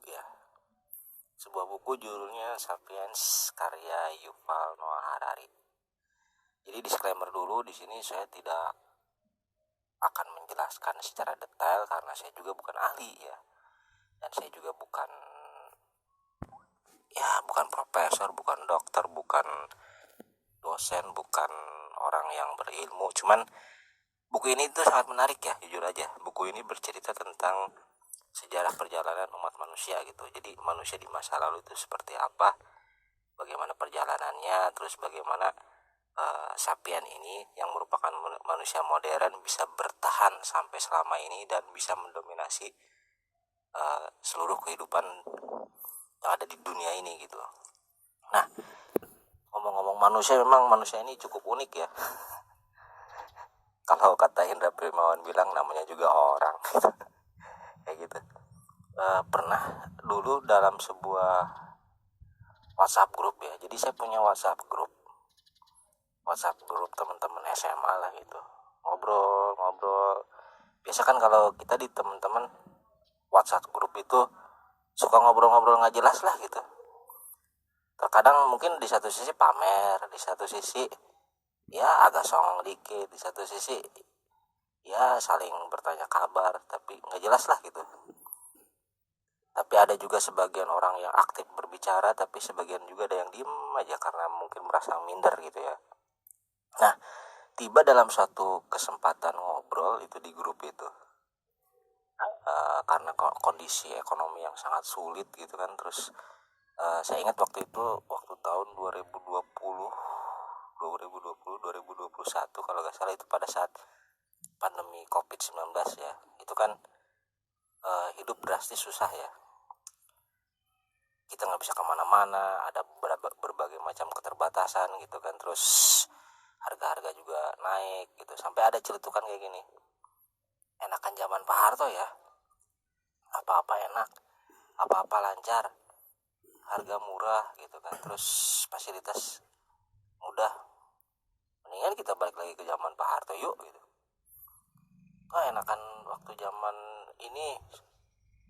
ya. Sebuah buku judulnya Sapiens karya Yuval Noah Harari. Jadi disclaimer dulu, di sini saya tidak akan menjelaskan secara detail karena saya juga bukan ahli ya. Dan saya juga bukan profesor, bukan dokter, bukan dosen, bukan orang yang berilmu. Cuman buku ini tuh sangat menarik ya, jujur aja. Buku ini bercerita tentang sejarah perjalanan umat manusia gitu. Jadi manusia di masa lalu itu seperti apa, bagaimana perjalanannya, terus bagaimana Sapien ini yang merupakan manusia modern bisa bertahan sampai selama ini dan bisa mendominasi seluruh kehidupan yang ada di dunia ini gitu. Nah, ngomong-ngomong manusia, memang manusia ini cukup unik ya. Kalau kata Indra Primawan bilang, namanya juga orang kayak gitu. Pernah dulu dalam sebuah WhatsApp grup ya. Jadi saya punya WhatsApp grup teman-teman SMA lah gitu. Ngobrol. Biasa kan kalau kita di teman-teman WhatsApp grup itu suka ngobrol-ngobrol nggak jelas lah gitu. Terkadang mungkin di satu sisi pamer, di satu sisi ya agak songong dikit, di satu sisi ya saling bertanya kabar, tapi nggak jelas lah gitu. Tapi ada juga sebagian orang yang aktif berbicara, tapi sebagian juga ada yang diem aja karena mungkin merasa minder gitu ya. Nah, tiba dalam suatu kesempatan ngobrol itu di grup itu, karena kondisi ekonomi yang sangat sulit gitu kan. Terus saya ingat waktu tahun 2021 kalau nggak salah, itu pada saat pandemi COVID-19 ya. Itu kan hidup drastis susah ya. Kita nggak bisa kemana-mana, ada berbagai macam keterbatasan gitu kan. Terus harga-harga juga naik gitu. Sampai ada celetukan kayak gini, enakan zaman Pak Harto ya, apa-apa enak, apa-apa lancar, harga murah gitu kan, terus fasilitas mudah. Mendingan kita balik lagi ke zaman Pak Harto yuk gitu. Enakan waktu zaman ini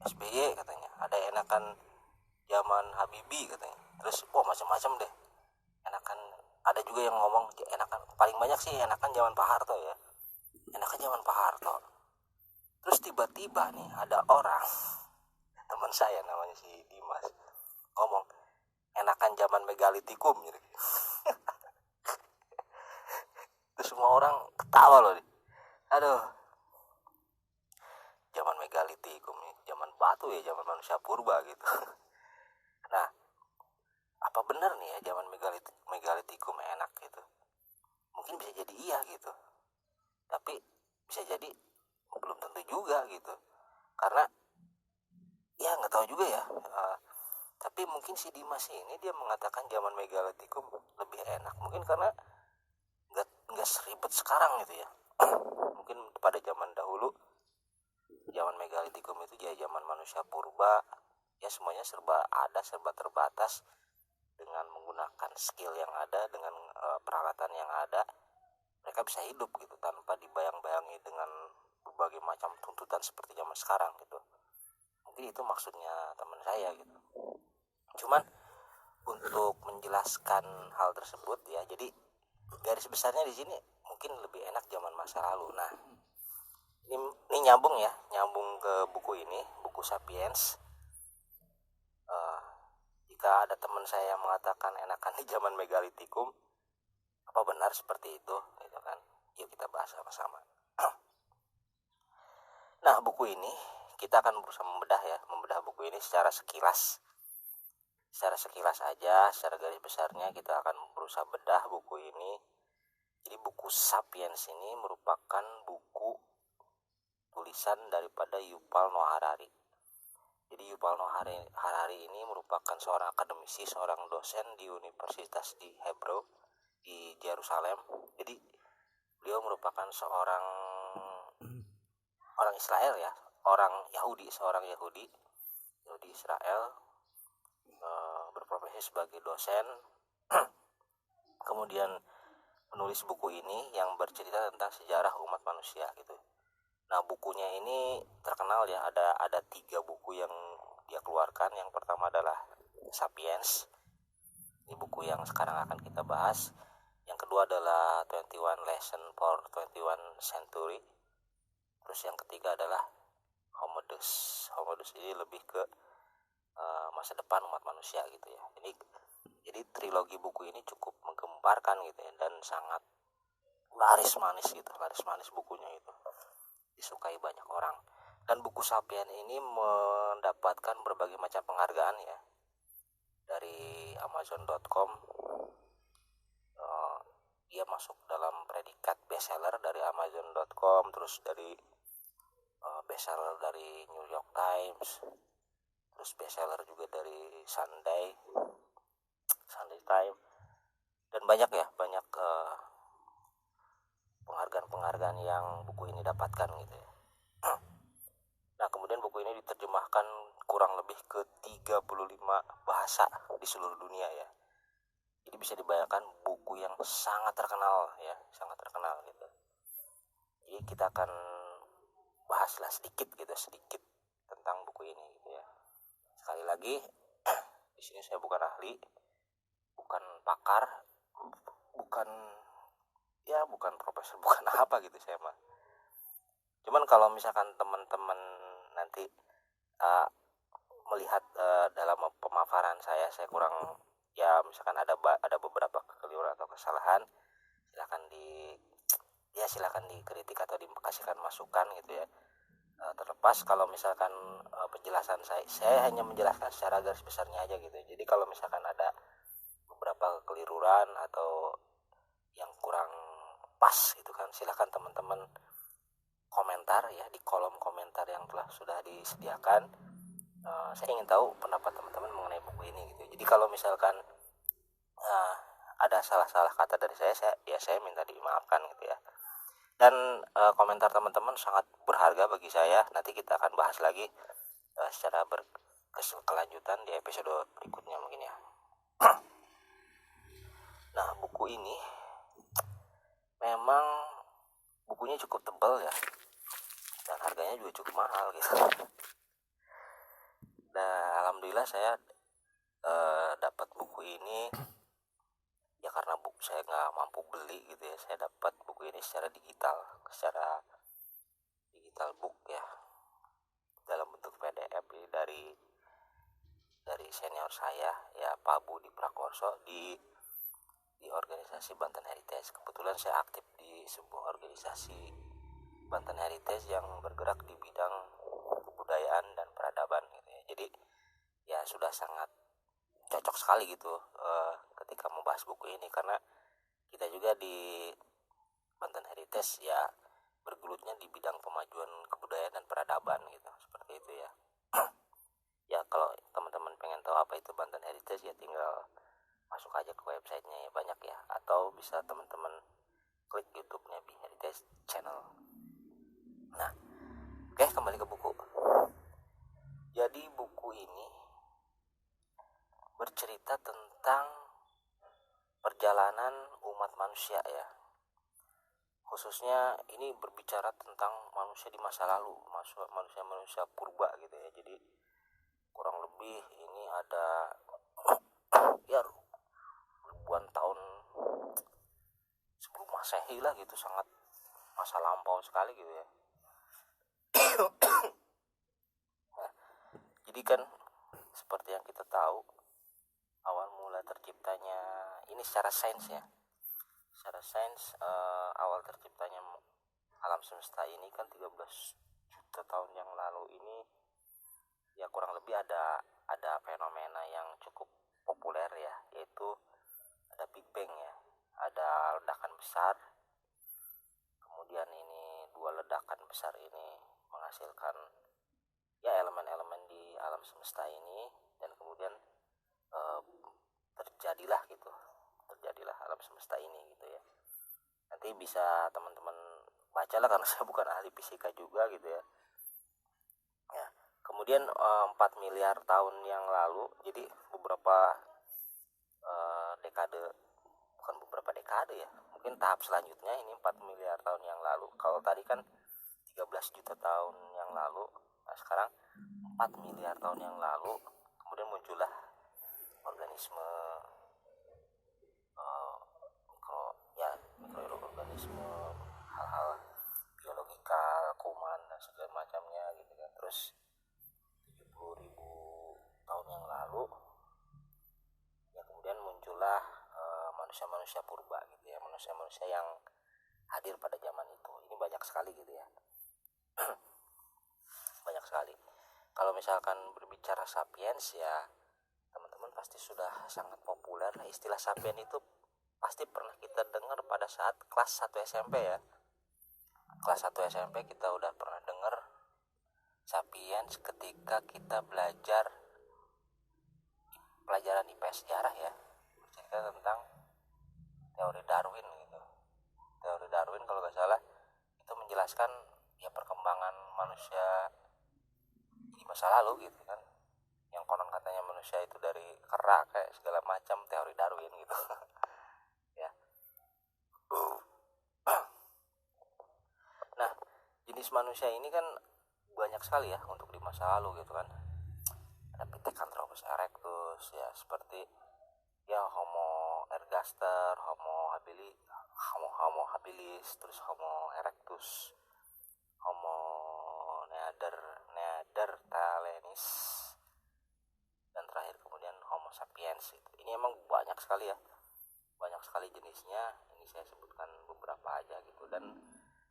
SBY katanya, ada enakan zaman Habibie katanya. Terus macam-macam deh. Enakan, ada juga yang ngomong enakan, paling banyak sih enakan zaman Pak Harto ya. Enakan zaman Pak Harto. Terus tiba-tiba nih ada orang, teman saya namanya si Dimas, ngomong enakan zaman megalitikum gitu. Terus semua orang ketawa loh. Aduh, zaman megalitikum nih, zaman batu ya, zaman manusia purba gitu. Nah, apa benar nih ya zaman megalitikum enak gitu? Mungkin bisa jadi iya gitu, tapi bisa jadi belum tentu juga gitu. Karena ya nggak tahu juga ya. Tapi mungkin si Dimas ini dia mengatakan zaman megalitikum lebih enak, mungkin karena nggak seribet sekarang gitu ya. Mungkin pada zaman dahulu, zaman megalitikum itu ya zaman manusia purba ya, semuanya serba terbatas. Dengan menggunakan skill yang ada, dengan peralatan yang ada, mereka bisa hidup gitu tanpa dibayang-bayangi dengan berbagai macam tuntutan seperti zaman sekarang gitu. Mungkin itu maksudnya teman saya gitu. Cuman untuk menjelaskan hal tersebut ya, jadi garis besarnya di sini mungkin lebih enak zaman masa lalu. Nah, ini nyambung ke buku ini, buku Sapiens. Jika ada teman saya yang mengatakan enakan di zaman megalitikum, apa benar seperti itu gitu kan? Yuk kita bahas sama-sama. Nah, buku ini kita akan berusaha membedah buku ini secara sekilas aja, secara garis besarnya kita akan berusaha bedah buku ini. Jadi buku Sapiens ini merupakan buku tulisan daripada Yuval Noah Harari. Jadi Yuval Noah Harari ini merupakan seorang akademisi, seorang dosen di Universitas di Hebrew di Yerusalem. Jadi beliau merupakan seorang Israel ya, seorang Yahudi Israel, berprofesi sebagai dosen. Kemudian menulis buku ini yang bercerita tentang sejarah umat manusia gitu. Nah, bukunya ini terkenal ya, ada 3 buku yang dia keluarkan. Yang pertama adalah Sapiens, ini buku yang sekarang akan kita bahas. Yang kedua adalah 21 Lesson for 21 Century. Terus yang ketiga adalah Homo Deus. Homo Deus ini lebih ke masa depan umat manusia gitu ya. Jadi trilogi buku ini cukup menggemparkan gitu ya, dan sangat laris manis bukunya itu, disukai banyak orang. Dan buku Sapiens ini mendapatkan berbagai macam penghargaan ya, dari Amazon.com. Dia masuk dalam predikat bestseller dari Amazon.com, terus dari bestseller dari New York Times, terus bestseller juga dari Sunday Times, dan banyak penghargaan yang buku ini dapatkan gitu ya. Nah, kemudian buku ini diterjemahkan kurang lebih ke 35 bahasa di seluruh dunia ya. Jadi bisa dibayangkan buku yang sangat terkenal gitu. Jadi kita akan bahaslah sedikit tentang buku ini gitu ya. Sekali lagi, di sini saya bukan ahli, bukan pakar, bukan profesor, bukan apa gitu saya mah. Cuman kalau misalkan teman-teman nanti melihat dalam pemaparan saya kurang, ya misalkan ada beberapa kekeliruan atau kesalahan, silakan dikritik atau dikasihkan masukan gitu ya. Terlepas kalau misalkan penjelasan saya hanya menjelaskan secara garis besarnya aja gitu. Jadi kalau misalkan ada beberapa kekeliruan atau yang kurang pas gitu kan, silakan teman-teman komentar ya di kolom komentar yang sudah disediakan. Saya ingin tahu pendapat teman-teman mengenai buku ini gitu. Jadi kalau misalkan ada salah-salah kata dari saya minta dimaafkan gitu ya. Dan komentar teman-teman sangat berharga bagi saya. Nanti kita akan bahas lagi secara berkelanjutan di episode berikutnya mungkin ya. Nah, buku ini memang bukunya cukup tebal ya, dan harganya juga cukup mahal gitu. Nah, alhamdulillah saya dapat buku ini ya karena saya nggak mampu beli gitu ya. Saya dapat buku ini secara digital book ya, dalam bentuk PDF dari senior saya ya, Pak Budi Prakorso di organisasi Banten Heritage. Kebetulan saya aktif di sebuah organisasi Banten Heritage yang bergerak di bidang kebudayaan dan peradaban gitu ya. Jadi ya sudah sangat cocok sekali gitu ketika membahas buku ini, karena kita juga di Banten Heritage ya bergelutnya di bidang pemajuan kebudayaan dan peradaban gitu, seperti itu ya. Ya kalau teman-teman pengen tahu apa itu Banten Heritage ya tinggal masuk aja ke websitenya ya, banyak ya, atau bisa teman-teman klik YouTube-nya Bi Heritage Channel. Nah, oke, kembali ke buku. Jadi buku ini bercerita tentang perjalanan umat manusia ya. Khususnya ini berbicara tentang manusia di masa lalu, manusia purba gitu ya. Jadi kurang lebih ini ada ya ribuan tahun sebelum Masehi lah gitu, sangat masa lampau sekali gitu ya. Nah, jadi kan seperti yang kita tahu, awal mula terciptanya ini secara sains ya. Secara sains awal terciptanya alam semesta ini kan 13 juta tahun yang lalu ini ya, kurang lebih ada fenomena yang cukup populer ya, yaitu ada Big Bang ya. Ada ledakan besar, kemudian ini dua ledakan besar ini menghasilkan ya elemen-elemen di alam semesta ini, dan kemudian terjadilah alam semesta ini gitu ya. Nanti bisa teman-teman bacalah, karena saya bukan ahli fisika juga gitu ya. Ya, kemudian 4 miliar tahun yang lalu, jadi beberapa dekade ya, mungkin tahap selanjutnya ini 4 miliar tahun yang lalu. Kalau tadi kan 13 juta tahun yang lalu, nah sekarang 4 miliar tahun yang lalu kemudian muncullah organisme mikroorganisme, hal-hal biologika, kuman dan segala macamnya gitu kan. Terus 70.000 tahun yang lalu ya kemudian muncullah manusia-manusia purba gitu ya, manusia-manusia yang hadir pada zaman itu. Ini banyak sekali gitu ya. Banyak sekali. Kalau misalkan berbicara sapiens ya teman-teman pasti sudah sangat populer. Istilah sapien itu pasti pernah kita dengar pada saat kelas 1 SMP ya. Kelas 1 SMP kita udah pernah dengar sapiens ketika kita belajar pelajaran IPS sejarah ya. Bercerita tentang teori Darwin gitu. Teori Darwin kalau nggak salah itu menjelaskan ya perkembangan manusia di masa lalu gitu kan, yang konon katanya manusia itu dari kera kayak segala macam, teori Darwin gitu. Ya. Nah, jenis manusia ini kan banyak sekali ya untuk di masa lalu gitu kan. Ada Pithecanthropus erectus ya, seperti ya Homo ergaster, Homo habilis, terus Homo erectus, Homo neanderthalensis, dan terakhir kemudian Homo sapiens. Ini emang banyak sekali ya, banyak sekali jenisnya. Ini saya sebutkan beberapa aja gitu. Dan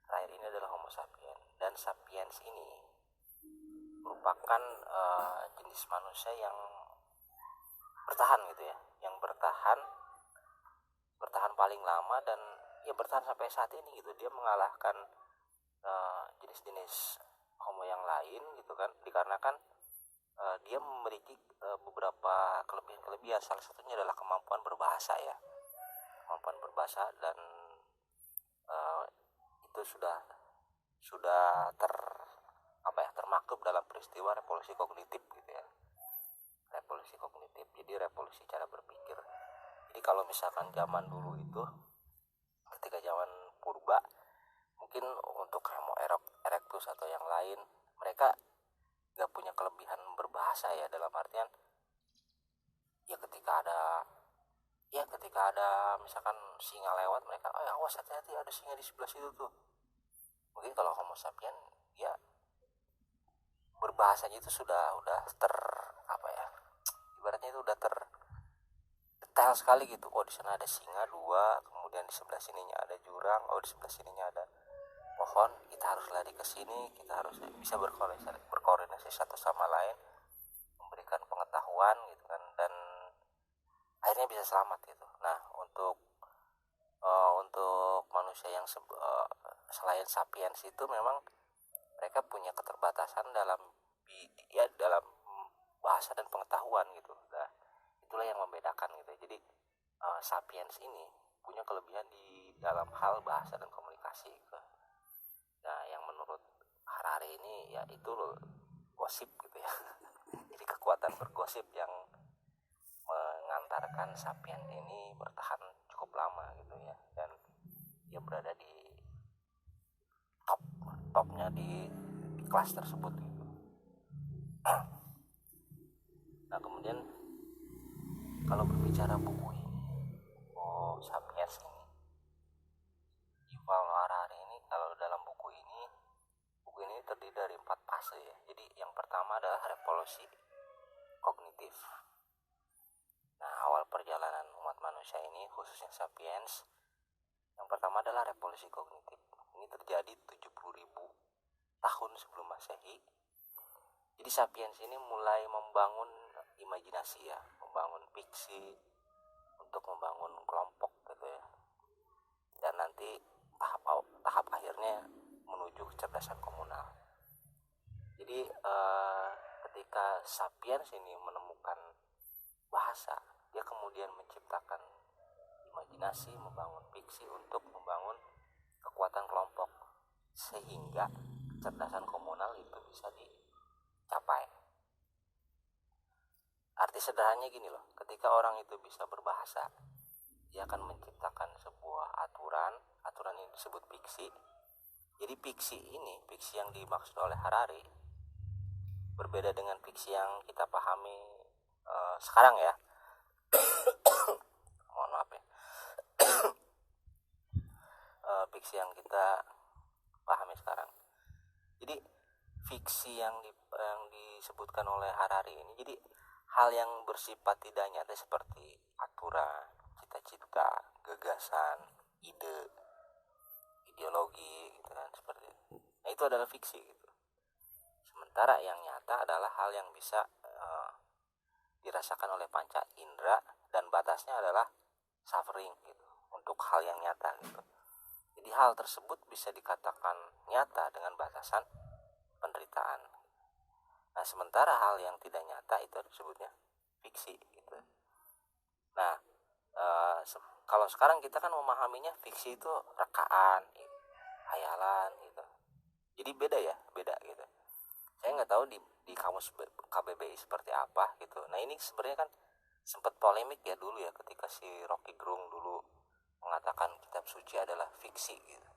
terakhir ini adalah Homo sapiens. Dan sapiens ini merupakan jenis manusia yang bertahan gitu ya, yang bertahan paling lama dan ya bertahan sampai saat ini gitu. Dia mengalahkan jenis-jenis Homo yang lain gitu kan, dikarenakan dia memiliki beberapa kelebihan. Salah satunya adalah kemampuan berbahasa ya, kemampuan berbahasa. Dan itu sudah termaktub dalam peristiwa revolusi kognitif gitu ya, revolusi kognitif. Jadi revolusi cara berpikir. Jadi kalau misalkan zaman dulu itu, ketika zaman purba, mungkin untuk Homo erectus atau yang lain, mereka gak punya kelebihan berbahasa ya, dalam artian ya ketika ada misalkan singa lewat, mereka awas hati-hati ada singa di sebelah situ tuh. Mungkin kalau Homo sapien ya berbahasanya itu sudah ibaratnya itu udah detail sekali gitu. Oh, di sana ada singa 2, kemudian di sebelah sininya ada jurang, di sebelah sininya ada pohon, kita harus lari ke sini, kita harus bisa berkoordinasi satu sama lain, memberikan pengetahuan gitu kan, dan akhirnya bisa selamat gitu. Nah, untuk manusia yang selain sapiens itu memang mereka punya keterbatasan dalam bahasa dan pengetahuan gitu. Nah, itulah yang membedakan gitu. Jadi sapiens ini punya kelebihan di dalam hal bahasa dan komunikasi gitu. Nah, yang menurut Harari ini ya itu gosip gitu ya. Jadi kekuatan bergosip yang mengantarkan sapiens ini bertahan cukup lama gitu ya, dan dia berada di topnya di kelas tersebut gitu. Nah, kemudian kalau berbicara buku ini, Sapiens ini, Yuval Noah Harari ini, kalau dalam buku ini terdiri dari 4 fase ya. Jadi yang pertama adalah revolusi kognitif. Nah, awal perjalanan umat manusia ini, khususnya sapiens, yang pertama adalah revolusi kognitif. Ini terjadi 70.000 tahun sebelum Masehi. Jadi sapiens ini mulai membangun imajinasi ya, membangun fiksi untuk membangun kelompok gitu ya. Dan nanti tahap akhirnya menuju kecerdasan komunal. Jadi ketika sapiens ini menemukan bahasa, dia kemudian menciptakan imajinasi, membangun fiksi untuk membangun kekuatan kelompok, sehingga kecerdasan komunal itu bisa dicapai. Arti sederhananya gini loh, ketika orang itu bisa berbahasa, dia akan menciptakan sebuah aturan ini disebut fiksi. Jadi fiksi yang dimaksud oleh Harari berbeda dengan fiksi yang kita pahami sekarang ya. Mohon maaf ya. Fiksi yang kita pahami sekarang. Jadi fiksi yang disebutkan oleh Harari ini jadi hal yang bersifat tidak nyata seperti aturan, cita-cita, gagasan, ide, ideologi gitu kan, seperti itu. Nah, itu adalah fiksi gitu. Sementara yang nyata adalah hal yang bisa dirasakan oleh panca indera dan batasnya adalah suffering gitu untuk hal yang nyata gitu. Jadi hal tersebut bisa dikatakan nyata dengan batasan penderitaan. Nah, sementara hal yang tidak nyata itu disebutnya fiksi gitu. Nah, kalau sekarang kita kan memahaminya fiksi itu rekaan, hayalan gitu. Jadi beda gitu. Saya nggak tahu di kamus KBBI seperti apa gitu. Nah, ini sebenarnya kan sempat polemik ya dulu ya ketika si Rocky Gerung dulu mengatakan kitab suci adalah fiksi gitu.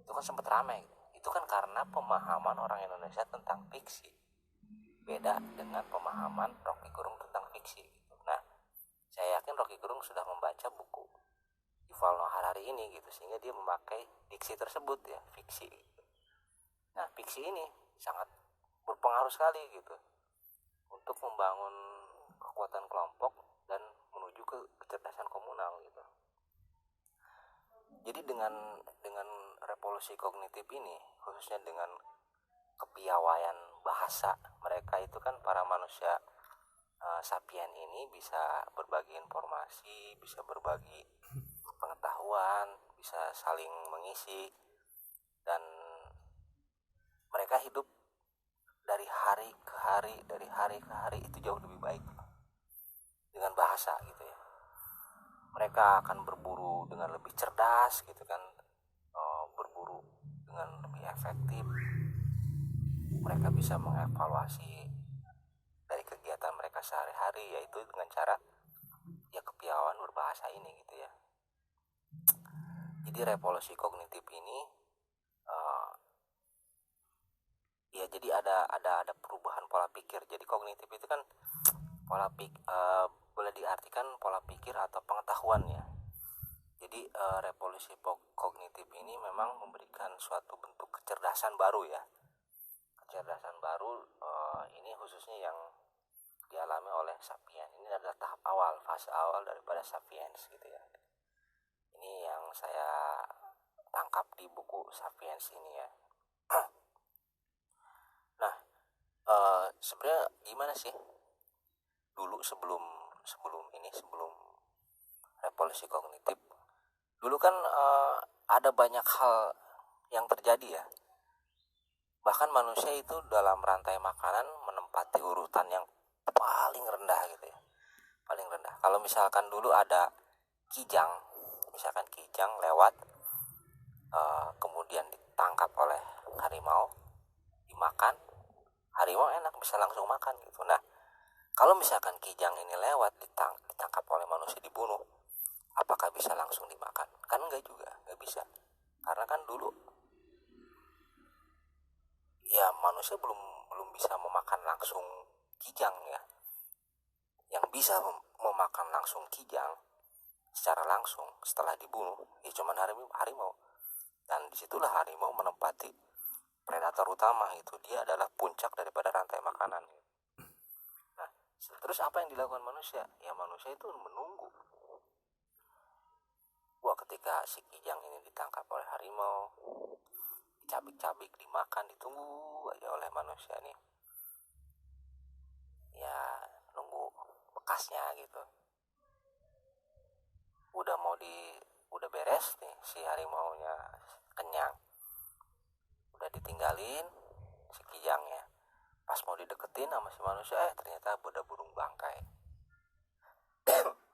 Itu kan sempat ramai gitu. Itu kan karena pemahaman orang Indonesia tentang fiksi beda dengan pemahaman Rocky Gerung tentang fiksi gitu. Nah, saya yakin Rocky Gerung sudah membaca buku Yuval Noah Harari ini gitu, sehingga dia memakai diksi tersebut ya, fiksi gitu. Nah, fiksi ini sangat berpengaruh sekali gitu untuk membangun kekuatan kelompok dan menuju ke kecerdasan komunal gitu. Jadi dengan revolusi kognitif ini, khususnya dengan kepiawaian bahasa mereka itu kan para manusia sapien ini bisa berbagi informasi, bisa berbagi pengetahuan, bisa saling mengisi, dan mereka hidup dari hari ke hari itu jauh lebih baik dengan bahasa gitu ya. Mereka akan berburu dengan lebih cerdas gitu kan, berburu dengan lebih efektif. Mereka bisa mengevaluasi dari kegiatan mereka sehari-hari, yaitu dengan cara ya kepiawaian berbahasa ini gitu ya. Jadi revolusi kognitif ini ya jadi ada perubahan pola pikir. Jadi kognitif itu kan pola pikir, boleh diartikan pola pikir atau pengetahuan ya. Jadi revolusi kognitif ini memang memberikan suatu bentuk kecerdasan baru ya. Kecerdasan baru ini khususnya yang dialami oleh sapiens. Ini adalah tahap awal, fase awal daripada sapiens gitu ya. Ini yang saya tangkap di buku Sapiens ini ya. Nah, sebenarnya gimana sih dulu sebelum revolusi kognitif? Dulu kan ada banyak hal yang terjadi ya. Bahkan manusia itu dalam rantai makanan menempati urutan yang paling rendah gitu ya. Paling rendah. Kalau misalkan dulu ada kijang lewat, kemudian ditangkap oleh harimau, dimakan, harimau enak bisa langsung makan gitu. Nah, kalau misalkan kijang ini lewat ditangkap oleh manusia, dibunuh, apakah bisa langsung dimakan? Kan enggak juga, enggak bisa. Karena kan dulu ya manusia belum bisa memakan langsung kijang ya. Yang bisa memakan langsung kijang secara langsung setelah dibunuh ya cuman harimau. Dan disitulah harimau menempati predator utama, itu dia adalah puncak daripada rantai makanan. Nah, terus apa yang dilakukan manusia? Ya manusia itu menunggu. Wah, ketika si kijang ini ditangkap oleh harimau, dicabik-cabik, dimakan, ditunggu aja oleh manusia nih. Ya, nunggu bekasnya gitu. Udah beres nih si harimaunya kenyang. Udah ditinggalin si kijangnya. Pas mau dideketin sama si manusia, ternyata ada burung bangkai.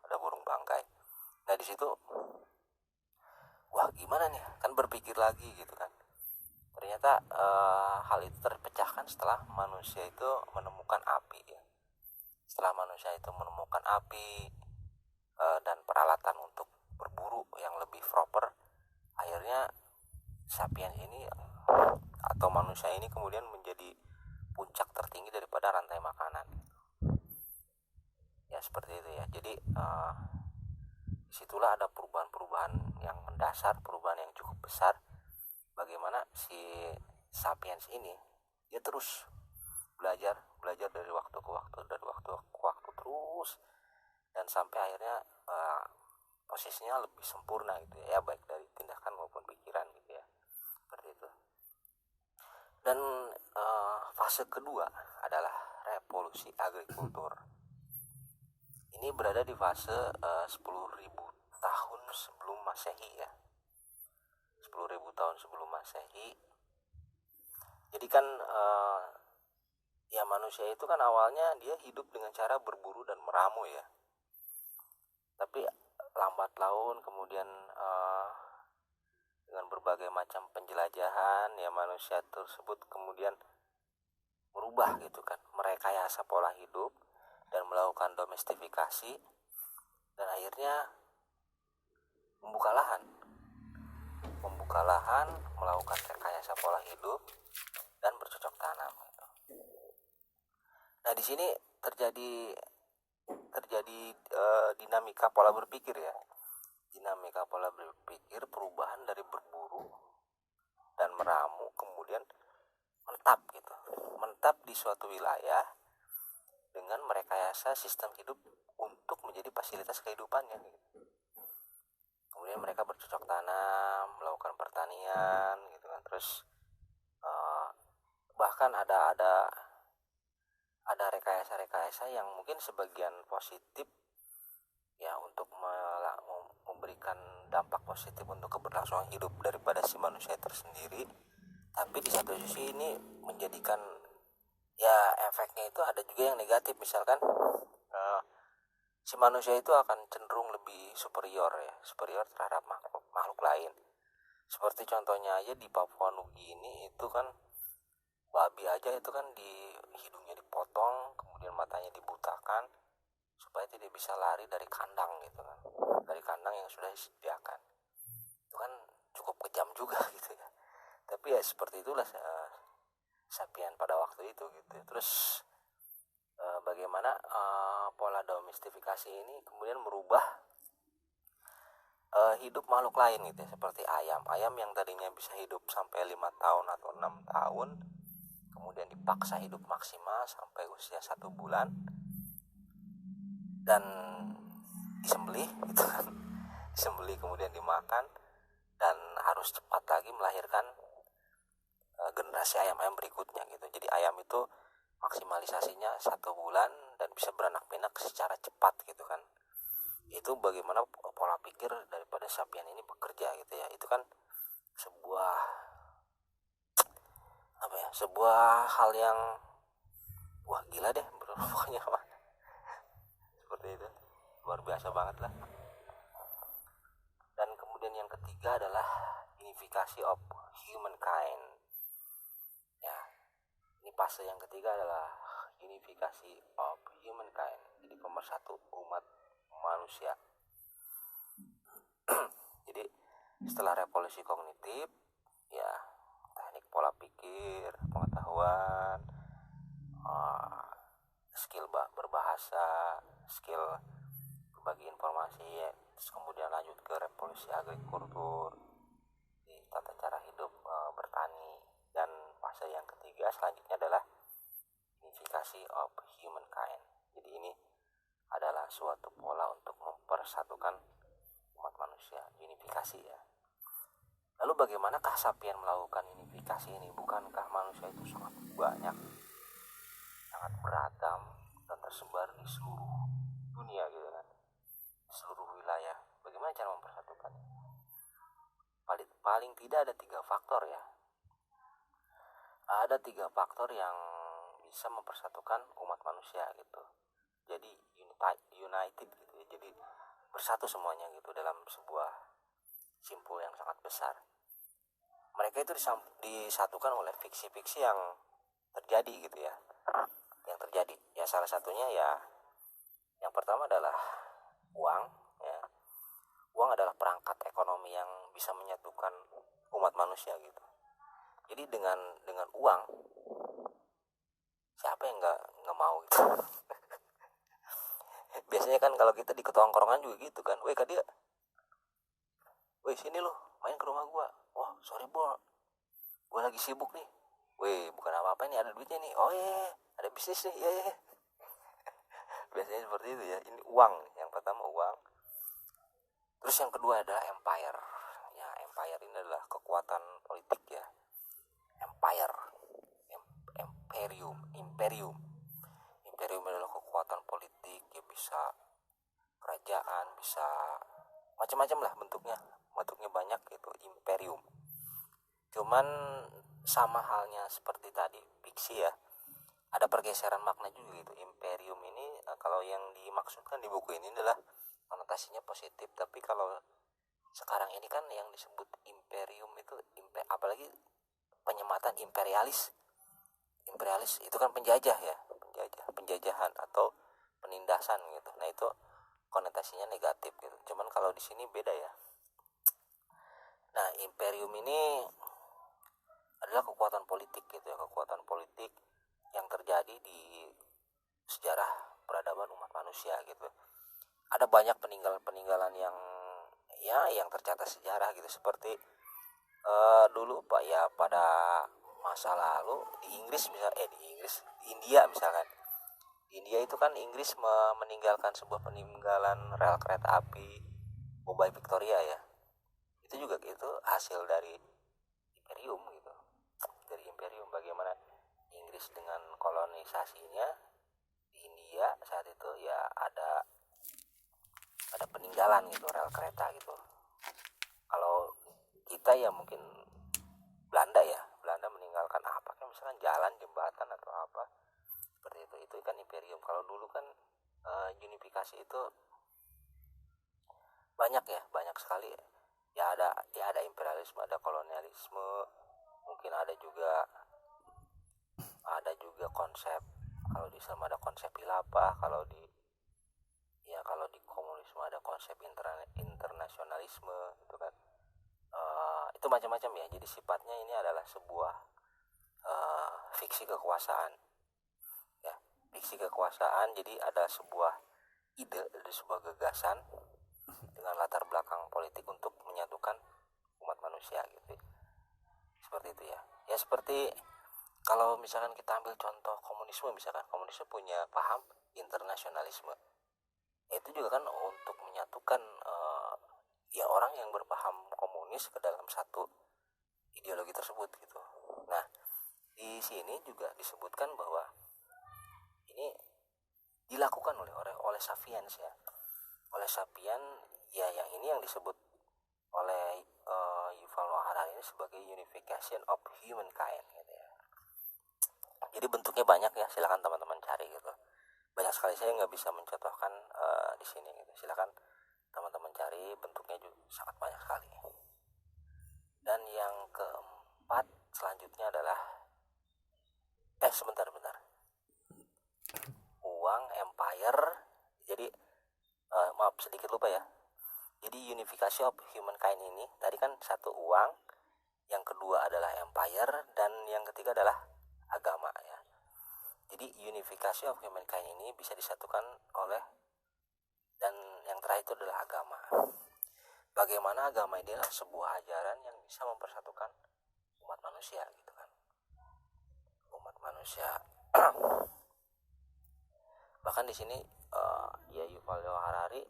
Ada burung bangkai. Nah, di situ wah, gimana nih? Kan berpikir lagi gitu kan. Ternyata hal itu terpecahkan setelah manusia itu menemukan api ya. Setelah manusia itu menemukan api dan peralatan untuk berburu yang lebih proper, akhirnya sapiens ini atau manusia ini kemudian menjadi puncak tertinggi seperti itu ya. Jadi disitulah ada perubahan-perubahan yang mendasar, perubahan yang cukup besar. Bagaimana si sapiens ini dia terus belajar dari waktu ke waktu terus, dan sampai akhirnya posisinya lebih sempurna gitu ya, baik dari tindakan maupun pikiran gitu ya, seperti itu. Dan fase kedua adalah revolusi agrikultur. Ini berada di fase 10.000 tahun sebelum Masehi ya. 10.000 tahun sebelum Masehi. Jadi kan ya manusia itu kan awalnya dia hidup dengan cara berburu dan meramu ya. Tapi lambat laun kemudian dengan berbagai macam penjelajahan ya, manusia tersebut kemudian merubah gitu kan, merekayasa pola hidup dan melakukan domestifikasi, dan akhirnya membuka lahan, melakukan rekayasa pola hidup dan bercocok tanam gitu. Nah di sini terjadi dinamika pola berpikir ya, perubahan dari berburu dan meramu kemudian menetap di suatu wilayah dengan merekayasa sistem hidup untuk menjadi fasilitas kehidupannya gitu. Kemudian mereka bercocok tanam, melakukan pertanian gitu kan. Terus bahkan ada rekayasa yang mungkin sebagian positif ya, untuk memberikan dampak positif untuk keberlangsungan hidup daripada si manusia tersendiri. Tapi di satu sisi ini menjadikan ya efeknya itu ada juga yang negatif. Misalkan si manusia itu akan cenderung lebih superior terhadap makhluk lain. Seperti contohnya aja di Papua Nugini itu kan, babi aja itu kan di hidungnya dipotong, kemudian matanya dibutakan supaya tidak bisa lari dari kandang gitu kan, dari kandang yang sudah disediakan. Itu kan cukup kejam juga gitu ya. Tapi ya seperti itulah sapien pada waktu itu gitu. Terus bagaimana pola domestifikasi ini kemudian merubah hidup makhluk lain gitu ya, seperti ayam yang tadinya bisa hidup sampai 5 tahun atau 6 tahun kemudian dipaksa hidup maksimal sampai usia 1 bulan dan disembelih gitu kan, kemudian dimakan, dan harus cepat lagi melahirkan generasi ayam berikutnya gitu. Jadi ayam itu maksimalisasinya 1 bulan dan bisa beranak pinak secara cepat gitu kan. Itu bagaimana pola pikir daripada sapien ini bekerja gitu ya. Itu kan sebuah hal yang wah gila deh pokoknya mah. Seperti itu, luar biasa banget lah. Dan kemudian yang ketiga adalah unification of humankind ya. Ini fase yang ketiga adalah unification of humankind, jadi pemersatu umat manusia. Jadi setelah revolusi kognitif ya, teknik pola pikir, pengetahuan, skill berbahasa, skill berbagi informasi ya. Terus kemudian lanjut ke revolusi agrikultur, di tata cara hidup bertani, dan fase yang ketiga selanjutnya adalah unification of humankind. Jadi ini adalah suatu pola untuk mempersatukan umat manusia, unifikasi ya. Lalu bagaimanakah sapien melakukan unifikasi ini? Bukankah manusia itu sangat banyak, sangat beragam, dan tersebar di seluruh dunia gitu kan, di seluruh wilayah. Bagaimana cara mempersatukannya? Paling tidak ada 3 faktor ya. Ada 3 faktor yang bisa mempersatukan umat manusia gitu. Jadi united gitu ya. Jadi bersatu semuanya gitu dalam sebuah simpul yang sangat besar. Mereka itu disatukan oleh fiksi-fiksi yang terjadi gitu ya. Yang terjadi ya, salah satunya ya yang pertama adalah uang ya. Uang adalah perangkat ekonomi yang bisa menyatukan umat manusia gitu. Jadi dengan uang, siapa yang nggak mau gitu. Biasanya kan kalau kita di ketongkrongan juga gitu kan, weh kak dia, weh sini lo main ke rumah gua, wah sorry bro, gua lagi sibuk nih, weh bukan apa-apa nih, ada duitnya nih, oh iya ada bisnis nih, iya. Biasanya seperti itu ya. Ini uang, yang pertama uang. Terus yang kedua adalah empire. Ya, empire ini adalah kekuatan politik ya. Empire, imperium, imperium adalah kekuatan politik ya, bisa kerajaan, bisa macam-macam lah bentuknya banyak gitu, imperium. Cuman sama halnya seperti tadi fiksi ya, ada pergeseran makna juga gitu. Imperium ini kalau yang dimaksudkan di buku ini adalah konotasinya positif, tapi kalau sekarang ini kan yang disebut imperium itu apalagi penyematan imperialis itu kan penjajah ya, penjajahan atau penindasan gitu. Nah itu konotasinya negatif gitu. Cuman kalau di sini beda ya. Nah imperium ini adalah kekuatan politik gitu ya, kekuatan politik yang terjadi di sejarah peradaban umat manusia gitu. Ada banyak peninggalan yang tercatat sejarah gitu, seperti dulu Pak ya, pada masa lalu di Inggris di India misalkan. Di India itu kan Inggris meninggalkan sebuah peninggalan rel kereta api Mumbai Victoria ya. Itu juga gitu hasil dari imperium gitu. Dari imperium, bagaimana Inggris dengan kolonisasinya di India saat itu ya, ada peninggalan gitu, rel kereta gitu. Kalau kita ya mungkin Belanda meninggalkan apa kan, misalkan jalan, jembatan atau apa seperti itu kan imperium. Kalau dulu kan unifikasi itu banyak sekali ya, ada imperialisme, ada kolonialisme, mungkin ada juga konsep, kalau di Islam ada konsep khilafah, kalau di komunisme ada konsep internasionalisme gitu kan. Itu macam-macam ya. Jadi sifatnya ini adalah sebuah fiksi kekuasaan ya, fiksi kekuasaan. Jadi ada sebuah ide, ada sebuah gagasan dengan latar belakang politik untuk menyatukan umat manusia gitu. Seperti itu ya. Ya seperti kalau misalkan kita ambil contoh komunisme, misalkan komunisme punya paham internasionalisme. Itu juga kan untuk menyatukan ya orang yang berpaham komunis ke dalam satu ideologi tersebut gitu. Nah, di sini juga disebutkan bahwa ini dilakukan oleh Sapiens ya. Oleh Sapiens ya, yang disebut oleh Yuval Noah Harari ini sebagai unification of humankind gitu ya. Jadi bentuknya banyak ya, silakan teman-teman cari gitu. Banyak sekali, saya nggak bisa mencontohkan di sini gitu. Silakan teman-teman cari, bentuknya juga sangat banyak sekali. Dan yang keempat selanjutnya adalah sebentar uang, empire. Jadi maaf sedikit lupa ya. Jadi unification of humankind ini tadi kan satu uang, yang kedua adalah empire, dan yang ketiga adalah agama ya. Jadi unification of humankind ini bisa disatukan oleh, dan yang terakhir itu adalah agama. Bagaimana agama ini adalah sebuah ajaran yang bisa mempersatukan umat manusia gitu kan. Umat manusia. Bahkan di sini ya Yuval Noah Harari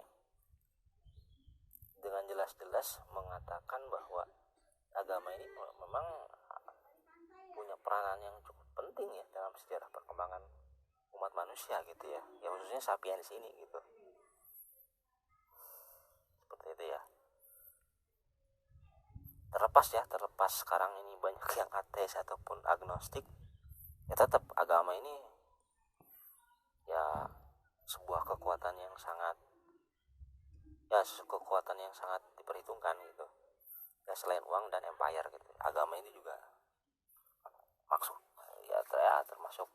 dengan jelas-jelas mengatakan bahwa agama ini memang punya peranan yang cukup penting ya dalam sejarah perkembangan umat manusia gitu ya. Ya khususnya Sapiens ini gitu. Seperti itu ya. Terlepas sekarang ini banyak yang ateis ataupun agnostik, ya tetap agama ini ya sebuah kekuatan yang sangat diperhitungkan gitu. Ya selain uang dan empire gitu, agama ini juga maksud ya termasuk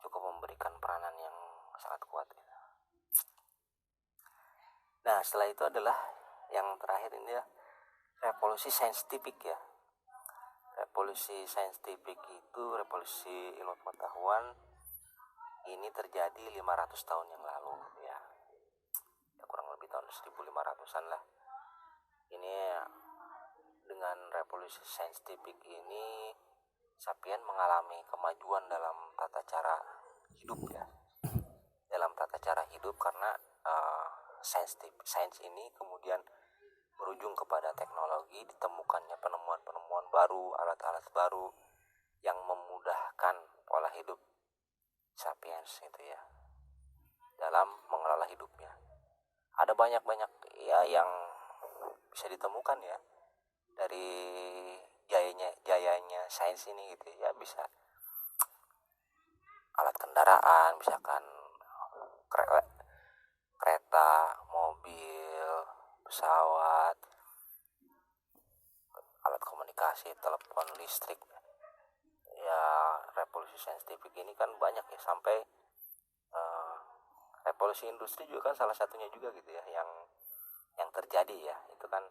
cukup memberikan peranan yang sangat kuat gitu. Nah setelah itu adalah yang terakhir ini ya, revolusi saintifik ya. Revolusi saintifik itu revolusi ilmu pengetahuan ini terjadi 500 tahun yang lalu ya kurang lebih tahun 1500-an lah. Ini dengan revolusi saintifik ini Sapien mengalami kemajuan dalam tata cara hidup ya. Dalam tata cara hidup karena sains ini kemudian berujung kepada teknologi, ditemukannya penemuan-penemuan baru, alat-alat baru yang memudahkan pola hidup Sapiens itu ya dalam mengelola hidupnya. Ada banyak ya yang bisa ditemukan ya dari jayanya sains ini gitu ya. Bisa alat kendaraan, misalkan kereta, mobil, pesawat, alat komunikasi, telepon, listrik ya. Revolusi saintifik ini kan banyak ya, sampai revolusi industri juga kan salah satunya juga gitu ya yang terjadi ya. Itu kan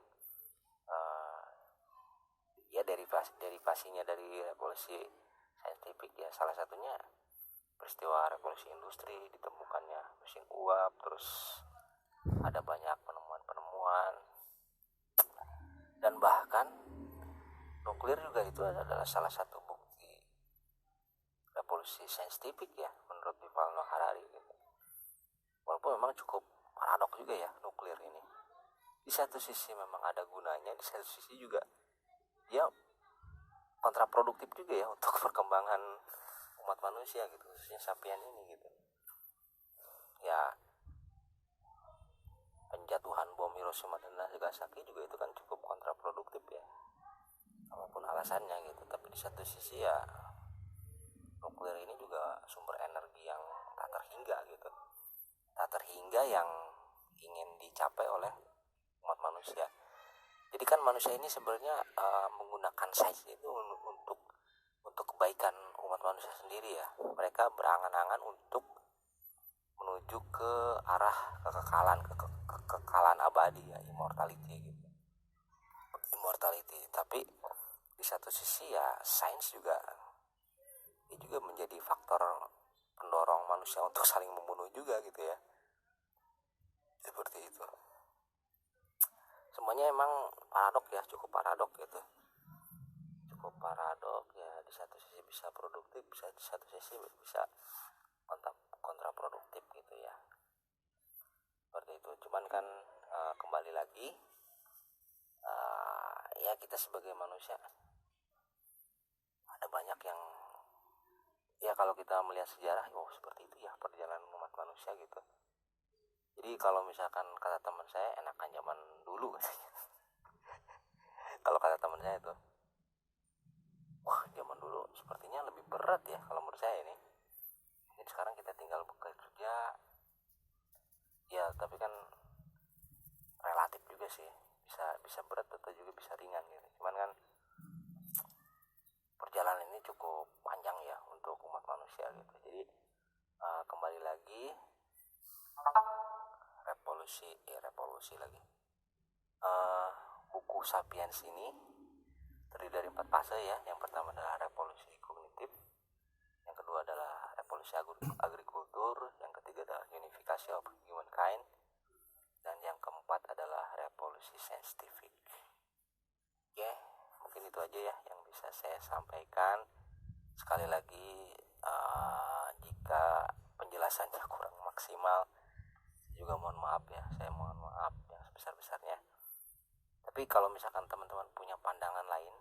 ya derivasinya dari revolusi saintifik ya. Salah satunya peristiwa revolusi industri, ditemukannya mesin uap, terus ada banyak penemuan-penemuan, dan bahkan nuklir juga itu adalah salah satu bukti revolusi saintifik ya menurut Yuval Noah Harari gitu. Walaupun memang cukup paradok juga ya nuklir ini. Di satu sisi memang ada gunanya, di satu sisi juga dia kontraproduktif juga ya untuk perkembangan umat manusia gitu, khususnya Sapien ini gitu. Ya penjatuhan bom Hiroshima dan Nagasaki juga itu kan cukup kontraproduktif ya, apapun alasannya gitu. Tapi di satu sisi ya nuklir ini juga sumber energi yang tak terhingga gitu, tak terhingga yang ingin dicapai oleh umat manusia. Jadi kan manusia ini sebenarnya menggunakan sains itu untuk kebaikan umat manusia sendiri ya. Mereka berangan-angan untuk menuju ke arah kekekalan abadi ya, immortality gitu. Tapi di satu sisi ya sains juga menjadi faktor pendorong manusia untuk saling membunuh juga gitu ya. Seperti itu. Semuanya emang paradok ya, cukup paradok gitu. Cukup paradok ya, di satu sisi bisa produktif, di satu sisi bisa kontraproduktif gitu ya. Seperti itu. Cuman kan kembali lagi ya kita sebagai manusia ada banyak yang ya kalau kita melihat sejarah seperti itu ya perjalanan umat manusia gitu. Jadi kalau misalkan kata teman saya enakan zaman dulu katanya. Kalau kata teman saya itu, zaman dulu sepertinya lebih berat ya kalau menurut saya ini. Jadi sekarang kita tinggal bekerja ya, tapi kan relatif juga sih, bisa berat atau juga bisa ringan gitu. Cuman kan perjalanan ini cukup panjang ya untuk umat manusia gitu. Jadi kembali lagi revolusi lagi. Buku Sapiens ini terdiri dari 4 fase ya. Yang pertama adalah revolusi kognitif, yang kedua adalah revolusi agrikultur, yang ketiga adalah unifikasi of humankind, dan yang keempat adalah revolusi saintifik. Oke, mungkin itu aja ya yang bisa saya sampaikan. Sekali lagi jika penjelasannya kurang maksimal juga mohon maaf ya, saya mohon maaf yang sebesar-besarnya. Tapi kalau misalkan teman-teman punya pandangan lain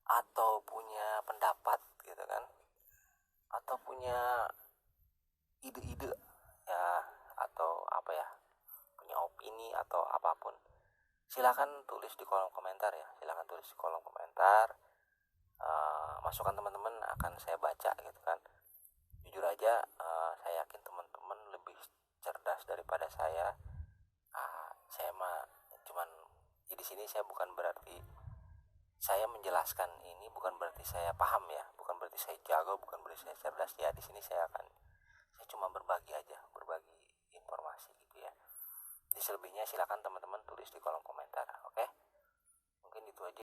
atau punya pendapat gitu kan, atau punya ide-ide ya, atau apa ya, punya opini atau apapun, silakan tulis di kolom komentar ya. Masukan teman-teman akan saya baca gitu kan. Jujur aja saya yakin teman-teman lebih cerdas daripada saya. Saya mah cuman di sini saya bukan berarti saya menjelaskan ini, bukan berarti saya paham ya, bukan berarti saya jago, bukan berarti saya cerdas ya. Di sini saya cuma berbagi informasi gitu ya. Jadi selebihnya silakan teman-teman tulis di kolom komentar. Oke? Mungkin itu aja.